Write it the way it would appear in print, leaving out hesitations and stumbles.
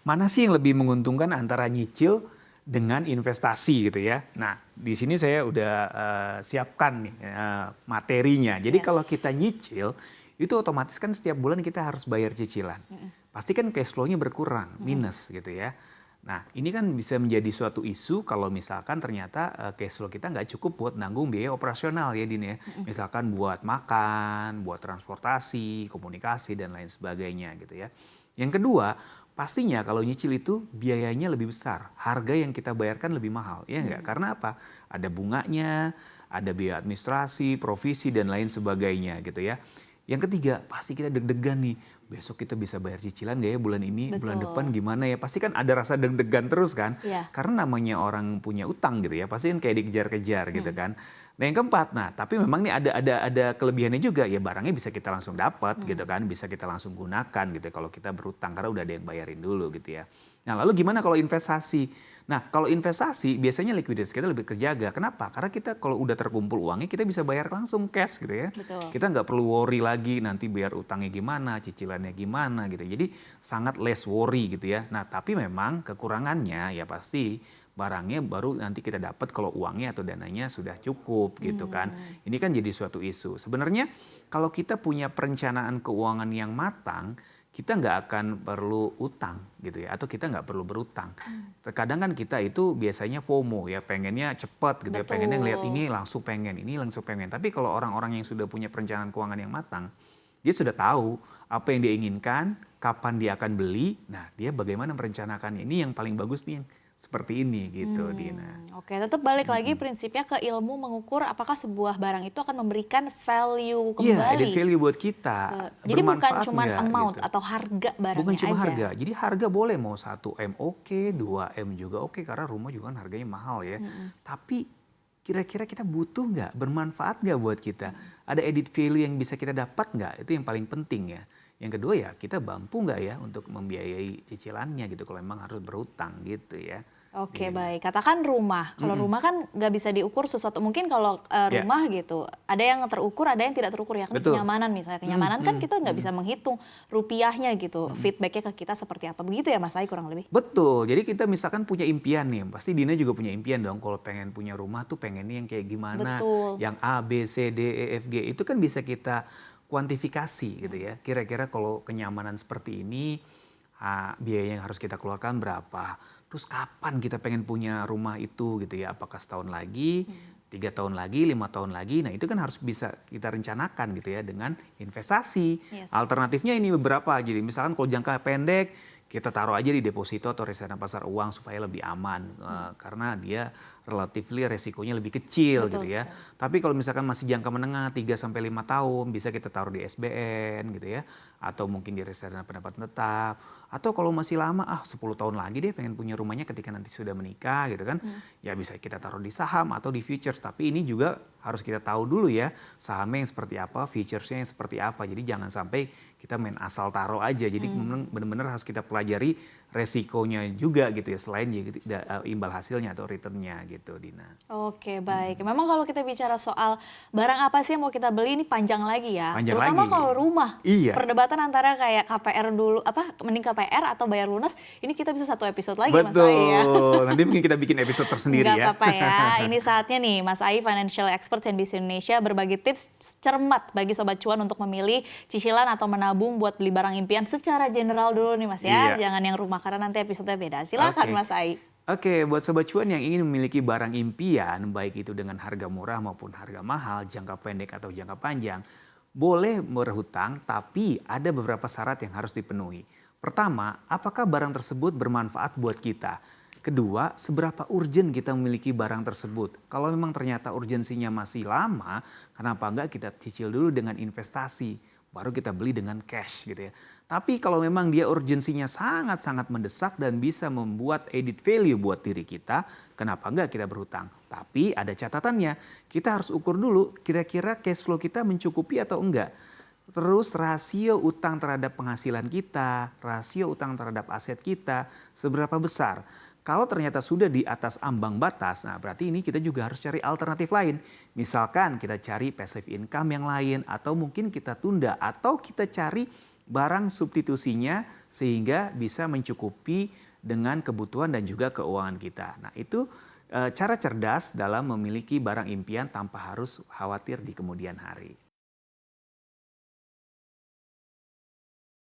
mana sih yang lebih menguntungkan antara nyicil dengan investasi gitu ya. Nah, di sini saya udah siapkan nih materinya. Jadi kalau kita nyicil, itu otomatis kan setiap bulan kita harus bayar cicilan. Pasti kan cash flow-nya berkurang, minus gitu ya. Nah, ini kan bisa menjadi suatu isu kalau misalkan ternyata cash flow kita nggak cukup buat nanggung biaya operasional ya Dini ya. Misalkan buat makan, buat transportasi, komunikasi, dan lain sebagainya gitu ya. Yang kedua, pastinya kalau nyicil itu biayanya lebih besar, harga yang kita bayarkan lebih mahal, ya enggak? Karena apa? Ada bunganya, ada biaya administrasi, provisi dan lain sebagainya gitu ya. Yang ketiga, pasti kita deg-degan nih, besok kita bisa bayar cicilan gak ya bulan ini, bulan depan gimana ya? Pasti kan ada rasa deg-degan terus kan? Karena namanya orang punya utang gitu ya, pasti kan kayak dikejar-kejar gitu kan. Nah yang keempat, nah tapi memang nih ada kelebihannya juga ya, barangnya bisa kita langsung dapat gitu kan, bisa kita langsung gunakan gitu ya, kalau kita berutang karena udah ada yang bayarin dulu gitu ya. Nah lalu gimana kalau investasi? Nah kalau investasi biasanya likuiditas kita lebih terjaga. Kenapa? Karena kita kalau udah terkumpul uangnya kita bisa bayar langsung cash gitu ya. Kita nggak perlu worry lagi nanti bayar utangnya gimana, cicilannya gimana gitu. Jadi sangat less worry gitu ya. Nah tapi memang kekurangannya ya pasti barangnya baru nanti kita dapat kalau uangnya atau dananya sudah cukup gitu kan. Ini kan jadi suatu isu. Sebenarnya kalau kita punya perencanaan keuangan yang matang, kita nggak akan perlu utang gitu ya, atau kita nggak perlu berutang. Terkadang kan kita itu biasanya FOMO ya, pengennya cepat gitu ya, pengennya ngelihat ini langsung pengen, ini langsung pengen. Tapi kalau orang-orang yang sudah punya perencanaan keuangan yang matang, dia sudah tahu apa yang dia inginkan, kapan dia akan beli, nah dia bagaimana merencanakannya. Ini yang paling bagus nih yang seperti ini gitu Dina. Oke, tetap balik lagi prinsipnya ke ilmu mengukur apakah sebuah barang itu akan memberikan value Iya, kembali. added value buat kita. Jadi bukan Bermanfaat cuma nggak amount gitu. atau harga barangnya Bukan cuma aja. harga, jadi harga boleh mau 1M oke, 2M juga oke, karena rumah juga kan harganya mahal ya. Tapi kira-kira kita butuh nggak, bermanfaat nggak buat kita? Ada added value yang bisa kita dapat nggak? Itu yang paling penting ya. Yang kedua ya, kita mampu nggak ya untuk membiayai cicilannya gitu, kalau memang harus berutang gitu ya. Oke, baik. Katakan rumah. Kalau rumah kan nggak bisa diukur sesuatu. Mungkin kalau rumah gitu, ada yang terukur, ada yang tidak terukur. Yakni kenyamanan misalnya. Kenyamanan kan kita nggak bisa menghitung rupiahnya gitu. Feedbacknya ke kita seperti apa. Begitu ya Mas Ai kurang lebih? Betul. Jadi kita misalkan punya impian nih. Pasti Dina juga punya impian dong. Kalau pengen punya rumah tuh pengennya yang kayak gimana. Yang A, B, C, D, E, F, G. Itu kan bisa kita kuantifikasi gitu ya. Kira-kira kalau kenyamanan seperti ini, biaya yang harus kita keluarkan berapa. Terus kapan kita pengen punya rumah itu gitu ya, apakah setahun lagi, 3 tahun lagi, 5 tahun lagi. Nah itu kan harus bisa kita rencanakan gitu ya dengan investasi. Alternatifnya ini beberapa, jadi misalkan kalau jangka pendek kita taruh aja di deposito atau reksadana pasar uang supaya lebih aman, karena dia relatifly resikonya lebih kecil gitu ya. Tapi kalau misalkan masih jangka menengah 3-5 tahun, bisa kita taruh di SBN gitu ya, atau mungkin di reksadana pendapatan tetap. Atau kalau masih lama, 10 tahun lagi deh pengen punya rumahnya ketika nanti sudah menikah gitu kan. Ya bisa kita taruh di saham atau di futures. Tapi ini juga harus kita tahu dulu ya, sahamnya yang seperti apa, futuresnya yang seperti apa. Jadi jangan sampai kita main asal taruh aja. Jadi benar-benar harus kita pelajari resikonya juga gitu ya, selain imbal hasilnya atau returnnya gitu Dina. Oke, baik. Memang kalau kita bicara soal barang apa sih yang mau kita beli ini panjang lagi ya. Panjang Terutama lagi. kalau rumah. Iya. Perdebatan antara kayak KPR dulu, mending KPR atau bayar lunas, ini kita bisa satu episode lagi Mas Ai ya. Betul, nanti mungkin kita bikin episode tersendiri ya. Nggak apa-apa ya, ini saatnya nih Mas Ai, financial expert CNBC Indonesia, berbagi tips cermat bagi Sobat Cuan untuk memilih cicilan atau menabung buat beli barang impian secara general dulu nih Mas ya. Jangan yang rumah, karena nanti episode beda. Silakan Mas Ai. Oke, buat Sobat Cuan yang ingin memiliki barang impian, baik itu dengan harga murah maupun harga mahal, jangka pendek atau jangka panjang, boleh berhutang, tapi ada beberapa syarat yang harus dipenuhi. Pertama, apakah barang tersebut bermanfaat buat kita? Kedua, seberapa urgent kita memiliki barang tersebut? Kalau memang ternyata urgensinya masih lama, kenapa enggak kita cicil dulu dengan investasi, baru kita beli dengan cash gitu ya. Tapi kalau memang dia urgensinya sangat-sangat mendesak dan bisa membuat added value buat diri kita, kenapa enggak kita berhutang? Tapi ada catatannya, kita harus ukur dulu kira-kira cash flow kita mencukupi atau enggak. Terus rasio utang terhadap penghasilan kita, rasio utang terhadap aset kita seberapa besar. Kalau ternyata sudah di atas ambang batas, nah berarti ini kita juga harus cari alternatif lain. Misalkan kita cari passive income yang lain, atau mungkin kita tunda, atau kita cari barang substitusinya sehingga bisa mencukupi dengan kebutuhan dan juga keuangan kita. Nah, itu cara cerdas dalam memiliki barang impian tanpa harus khawatir di kemudian hari.